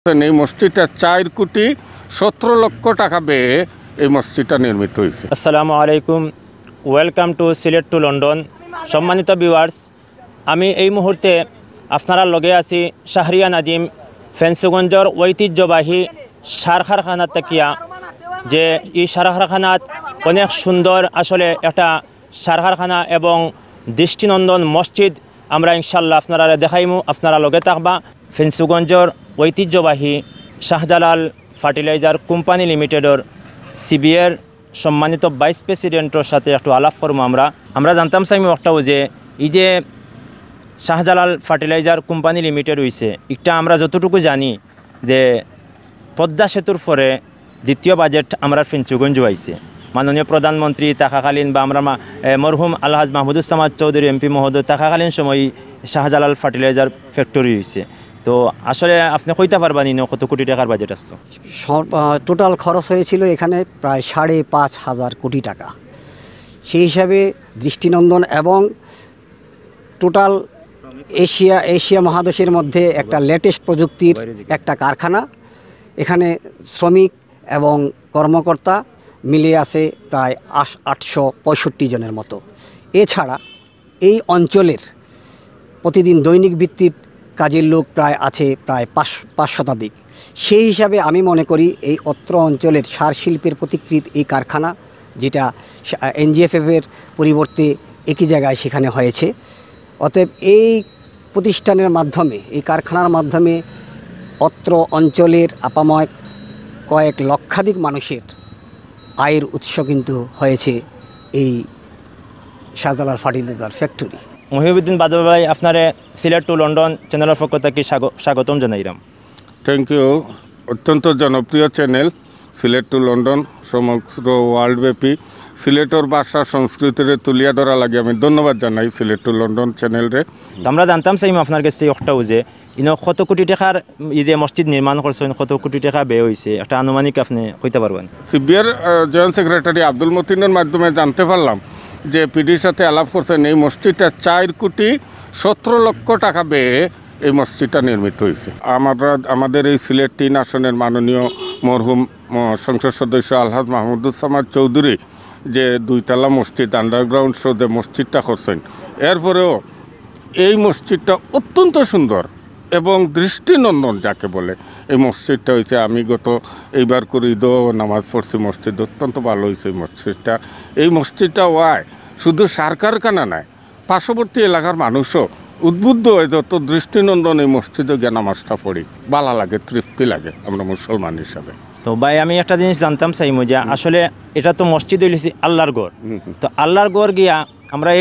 এই মসজিদটা 4,17,00,000 টাকা ব্যয়ে এই মসজিদটা নির্মিত হয়েছে। আসসালামু আলাইকুম, welcome to Sylhet to London. সম্মানিত ভিউয়ার্স, আমি এই মুহূর্তে আপনারা লগে আছি শাহরিয়া নাদিম ফেন্সুগঞ্জর ঐতিহ্যবাহী সার কারখানা তাকিয়া। যে এই সার কারখানাত অনেক সুন্দর আসলে একটা সার কারখানা এবং দৃষ্টিনন্দন মসজিদ আমরা ইনশাল্লাহ আপনারা দেখাইমু, আপনারা লগে থাকবা। ফেন্সুগঞ্জর ঐতিহ্যবাহী শাহজালাল ফার্টিলাইজার কোম্পানি লিমিটেডর সিবিএর সম্মানিত ভাইস প্রেসিডেন্টের সাথে একটু আলাপ করবো। আমরা জানতাম চাইমু একটাও যে এই যে শাহজালাল ফার্টিলাইজার কোম্পানি লিমিটেড হয়েছে, এটা আমরা যতটুকু জানি যে পদ্মা সেতুর পরে দ্বিতীয় বাজেট আমরা ফেন্সুগঞ্জ আইছে। মাননীয় প্রধানমন্ত্রী থাকাকালীন বা আমরা মরহুম আলহাজ মাহমুদুজ্জামান চৌধুরী এমপি মহোদয় থাকাকালীন সময় শাহজালাল ফার্টিলাইজার ফ্যাক্টরি হয়েছে। তো আসলে আপনি কইতে পারবেন কত কোটি টাকার বাজেট আসলো? টোটাল খরচ হয়েছিল এখানে প্রায় 5,500 কোটি টাকা। সেই হিসাবে দৃষ্টিনন্দন এবং টোটাল এশিয়া মহাদেশের মধ্যে একটা লেটেস্ট প্রযুক্তির একটা কারখানা। এখানে শ্রমিক এবং কর্মকর্তা মিলিয়ে আছে প্রায় 865 জনের মতো। এছাড়া এই অঞ্চলের প্রতিদিন দৈনিক ভিত্তির কাজের লোক আছে প্রায় 5 শতাধিক। সেই হিসাবে আমি মনে করি এই অত্র অঞ্চলের সার শিল্পের প্রতিকৃত এই কারখানা, যেটা এনজিএফএফের পরিবর্তে একই জায়গায় সেখানে হয়েছে। অতএব এই প্রতিষ্ঠানের মাধ্যমে, এই কারখানার মাধ্যমে অত্র অঞ্চলের আপাময় কয়েক লক্ষাধিক মানুষের আয়ের উৎস কিন্তু হয়েছে এই শাহজালাল ফার্টিলাইজার ফ্যাক্টরি। মহিউদ্দিন বাদল ভাই, আপনারে সিলেট টু লন্ডন চ্যানেলের পক্ষ থেকে স্বাগতম জানাইলাম। Thank you. অত্যন্ত জনপ্রিয় চ্যানেল সিলেট টু লন্ডন, সমগ্র ওয়ার্ল্ডব্যাপী সিলেটর ভাষা সংস্কৃতির তুলিয়া ধরা লাগে আমি ধন্যবাদ জানাই সিলেট টু লন্ডন চ্যানেলরে। আমরা জানতাম চাইম আপনার কাছে একটাও যে কত কোটি টাকার ঈদে মসজিদ নির্মাণ করছেন, কত কোটি টাকা ব্যয় হয়েছে, একটা আনুমানিক আপনি কইতে পারবেন? সিবিআর জয়েন্ট সেক্রেটারি আব্দুল মতিনের মাধ্যমে জানতে পারলাম যে পিডির সাথে আলাপ করছেন এই মসজিদটা 4,17,00,000 টাকা ব্যয়ে এই মসজিদটা নির্মিত হয়েছে। আমাদের এই সিলেট 3 আসনের মাননীয় মরহুম সংসদ সদস্য আলহাজ মাহমুদুজ্জামান চৌধুরী যে 2তলা মসজিদ আন্ডারগ্রাউন্ড শোতে মসজিদটা করছেন, এরপরেও এই মসজিদটা অত্যন্ত সুন্দর এবং দৃষ্টিনন্দন যাকে বলে এই মসজিদটা হয়েছে। আমি এইবার করে ঈদও নামাজ পড়ছি, মসজিদ অত্যন্ত ভালো হয়েছে এই মসজিদটা ওয়ায় শুধু সার কারখানা নয়, পার্শ্ববর্তী এলাকার মানুষও উদ্বুদ্ধ হয়ে যত দৃষ্টিনন্দন এই মসজিদে গিয়ে নামাজটা পড়ি, ভালো লাগে, তৃপ্তি লাগে আমরা মুসলমান হিসাবে। তো ভাই, আমি একটা জিনিস জানতাম চাইমু যে আসলে এটা তো মসজিদ হইলেছি আল্লাহর ঘর, তো আল্লাহর ঘর গিয়া আমরা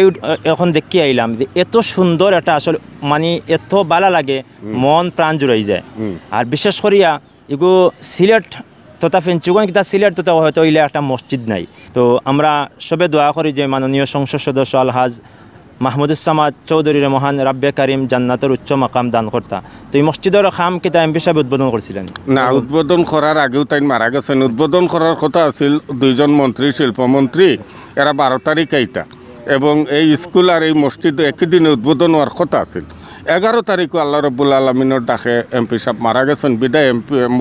এখন দেখি আইলাম যে এত সুন্দর একটা আসলে মানে এত ভালো লাগে, মন প্রাণ জুড়াই যায়। আর বিশেষ করিয়া এগো সিলেট তথা ফেন্সুগঞ্জ কিতা সিলেট তথা হয়তো ইলে একটা মসজিদ নাই। তো আমরা সবে দোয়া করি যে মাননীয় সংসদ সদস্য আলহাজ মাহমুদুজ্জামান চৌধুরীর মহান রাব্বে কারিম জান্নাতের উচ্চ মাকাম দান করতা। তো এই মসজিদের খাম কিতা এমপি সাহেব উদ্বোধন করছিলেন না? উদ্বোধন করার আগেও তাই মারা গেছেন। উদ্বোধন করার কথা আছিল 2জন মন্ত্রী, শিল্পমন্ত্রী, এরা 12 তারিখ আইতা এবং এই স্কুল আর এই মসজিদ একই দিনে উদ্বোধন হওয়ার কথা আছিল। 11 তারিখও আল্লাহ রব্বুল আলমিনের ডাকে এমপি সাহেব মারা গেছেন। বিদায়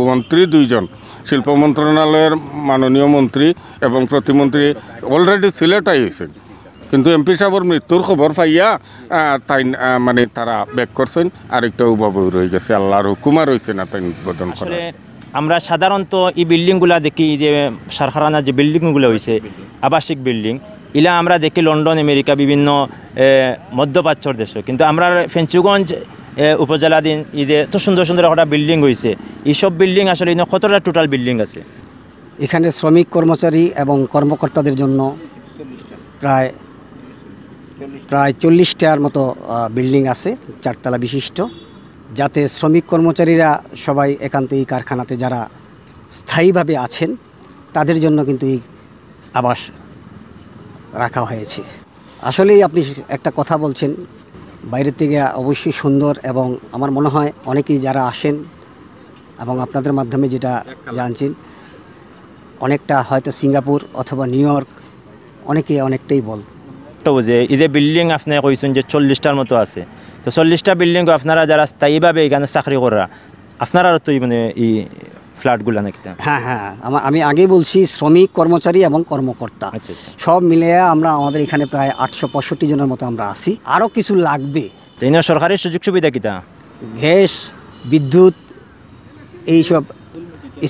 মন্ত্রী 2জন, শিল্প মন্ত্রণালয়ের মাননীয় মন্ত্রী এবং প্রতিমন্ত্রী অলরেডি সিলেট আইছেন, কিন্তু এমপি সাহেবের মৃত্যুর খবর পাইয়া তাই মানে তারা ব্যাক করছেন, আরেকটা উবাবু রয়ে গেছে, আল্লাহর হুকুমা রয়েছে না তাই উদ্বোধন করা। আমরা সাধারণত এই বিল্ডিংগুলা দেখি যে সারখানার যে বিল্ডিংগুলো হয়েছে আবাসিক বিল্ডিং, ইলা আমরা দেখি লন্ডন, আমেরিকা, বিভিন্ন মধ্যপ্রাচ্যর দেশও, কিন্তু আমরা ফেন্সুগঞ্জ উপজেলাধীন ঈদে এত সুন্দর সুন্দর একটা বিল্ডিং হয়েছে। এইসব বিল্ডিং আসলে কতটা টোটাল বিল্ডিং আছে? এখানে শ্রমিক, কর্মচারী এবং কর্মকর্তাদের জন্য প্রায় 40টার মতো বিল্ডিং আছে, 4 তলা বিশিষ্ট, যাতে শ্রমিক কর্মচারীরা সবাই একান্তে এই কারখানাতে যারা স্থায়ীভাবে আছেন তাদের জন্য কিন্তু এই আবাস রাখা হয়েছে। আসলেই আপনি একটা কথা বলছেন, বাইরে থেকে অবশ্যই সুন্দর, এবং আমার মনে হয় অনেকেই যারা আসেন এবং আপনাদের মাধ্যমে যেটা জানছেন, অনেকটা হয়তো সিঙ্গাপুর অথবা নিউ ইয়র্ক অনেকটাই যে ঈদে বিল্ডিং আপনি কইছেন যে 40টার মতো আছে। তো 40টা বিল্ডিং আপনারা যারা স্থায়ীভাবে এখানে চাকরি করা আপনারা তো মানে এই ফ্ল্যাটগুলো নাকি তা? হ্যাঁ হ্যাঁ, আমি আগেই বলছি শ্রমিক, কর্মচারী এবং কর্মকর্তা আচ্ছা আচ্ছা। সব মিলিয়ে আমরা আমাদের এখানে প্রায় 865 জনের মতো আমরা আছি। আরও কিছু লাগবে, তো এই সরকারি সুযোগ সুবিধা কিতা? গ্যাস, বিদ্যুৎ, এইসব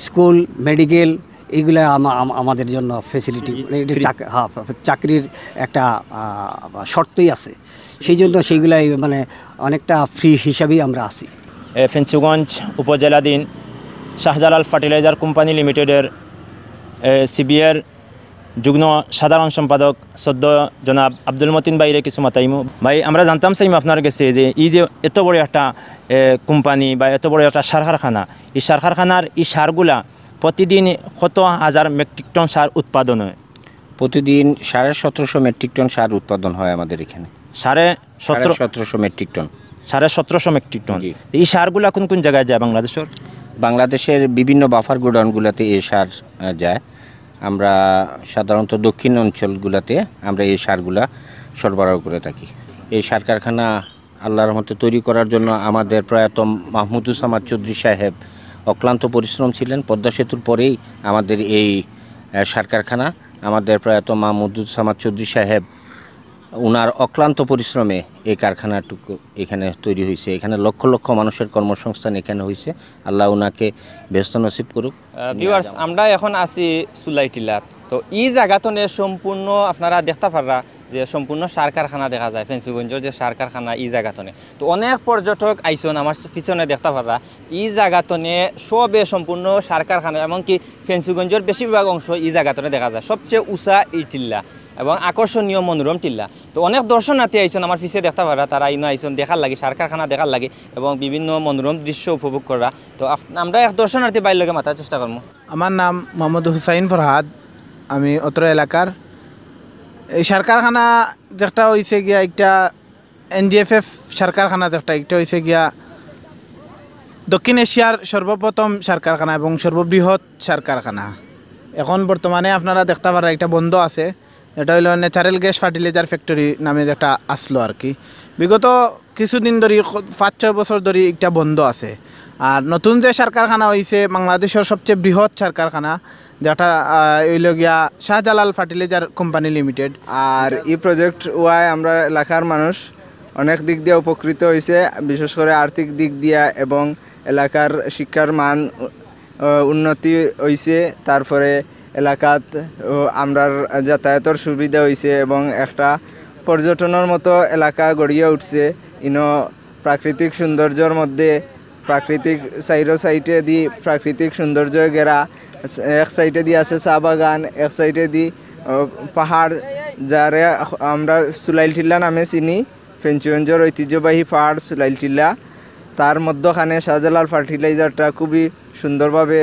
স্কুল, মেডিকেল, এইগুলো আমাদের জন্য ফেসিলিটি, হ্যাঁ চাকরির একটা শর্তই আছে, সেই জন্য সেইগুলাই মানে অনেকটা ফ্রি হিসাবেই আমরা আছি। ফেঞ্চুগঞ্জ উপজেলাধীন শাহজালাল ফার্টিলাইজার কোম্পানি লিমিটেডের সিবিএর যুগ্ম সাধারণ সম্পাদক সদ্য জনাব আব্দুল মতিন ভাইরে কিছু মাতাইমু। ভাই, আমরা জানতাম চাইম আপনার কাছে যে এই যে এত বড় একটা কোম্পানি বা এত বড় একটা সার কারখানা, এই সার কারখানার এই সারগুলা প্রতিদিন কত হাজার মেট্রিক টন সার উৎপাদন হয়? প্রতিদিন 1750 মেট্রিক টন সার উৎপাদন হয় আমাদের এখানে। 1750 মেট্রিক টন। 1750 metric ton. জি। এই সারগুলা কোন কোন জায়গায় যায় বাংলাদেশের? বাংলাদেশের বিভিন্ন বাফার গোডাউনগুলোতে এই সার যায়। আমরা সাধারণত দক্ষিণ অঞ্চলগুলোতে আমরা এই সারগুলা সরবরাহ করে থাকি। এই সার কারখানা আল্লাহর রহমতে তৈরি করার জন্য আমাদের প্রয়াত মাহমুদুজ্জামান চৌধুরী সাহেব অক্লান্ত পরিশ্রম ছিলেন। পদ্মা সেতুর পরেই আমাদের এই সার কারখানা, আমাদের প্রয়াত মাহমুদুজ্জামান চৌধুরী সাহেব ওনার অক্লান্ত পরিশ্রমে এই কারখানাটুকু এখানে তৈরি হয়েছে। এখানে লক্ষ লক্ষ মানুষের কর্মসংস্থান এখানে হয়েছে। আল্লাহ ওনাকে ব্যস্ত নসিব করুক। ভিউয়ার্স, আমরা এখন আছি সুলাইটিলাত। তো এই জায়গাতনে সম্পূর্ণ আপনারা দেখতে পাররা যে সম্পূর্ণ সার কারখানা দেখা যায়। ফেঞ্চুগঞ্জের যে সার কারখানা এই জায়গাতনে, তো অনেক পর্যটক আইসন আমার পিছনে দেখতে পাররা। এই জায়গাতনে সবে সম্পূর্ণ সার কারখানা, এমনকি ফেঞ্চুগঞ্জের বেশিরভাগ অংশ এই জায়গাতনে দেখা যায়। সবচেয়ে উঁচা এই টিল্লা এবং আকর্ষণীয় মনোরম টিল্লা। তো অনেক দর্শনার্থী আইসন আমার পিছিয়ে দেখতে পারা, তারা ইনো আইসন দেখার লাগে, সার কারখানা দেখার লাগে এবং বিভিন্ন মনোরম দৃশ্য উপভোগ করা। তো আমরা এক দর্শনার্থী বাইর লগে মাথার চেষ্টা করবো। আমার নাম মোহাম্মদ হুসাইন ফরহাদ, আমি অত্র এলাকার। এই সার কারখানা যেটা হয়েছে গিয়া একটা NDFF সার কারখানা, যেটা একটা হয়েছে গিয়া দক্ষিণ এশিয়ার সর্বপ্রথম সার কারখানা এবং সর্ববৃহৎ সার কারখানা। এখন বর্তমানে আপনারা দেখতে পারা একটা বন্ধ আছে, এটা হইল ন্যাচারাল গ্যাস ফার্টিলাইজার ফ্যাক্টরি নামে যেটা আসলো আর কি। বিগত কিছুদিন ধরে 5-6 বছর ধরে একটা বন্ধ আছে। আর নতুন যে সার কারখানা হয়েছে বাংলাদেশের সবচেয়ে বৃহৎ সার কারখানা, যেটা হইল গিয়া শাহজালাল ফার্টিলাইজার কোম্পানি লিমিটেড। আর এই প্রজেক্ট ওয়াই আমরা এলাকার মানুষ অনেক দিক দিয়ে উপকৃত হয়েছে, বিশেষ করে আর্থিক দিক দিয়া এবং এলাকার শিক্ষার মান উন্নতি হয়েছে। তারপরে এলাকাত আমরার যাতায়াতের সুবিধা হয়েছে এবং একটা পর্যটনের মতো এলাকা গড়িয়ে উঠছে। ইনো প্রাকৃতিক সৌন্দর্যের মধ্যে প্রাকৃতিক সাইডে দি প্রাকৃতিক সৌন্দর্য ঘেরা, এক সাইডে দিয়ে আছে চা বাগান, এক সাইডে দি পাহাড়, যারে আমরা সুলাইটিল্লা নামে চিনি। ফেঞ্চুগঞ্জের ঐতিহ্যবাহী পাহাড় সুলাইটিল্লা, তার মধ্যখানে শাহজালাল ফার্টিলাইজারটা খুবই সুন্দরভাবে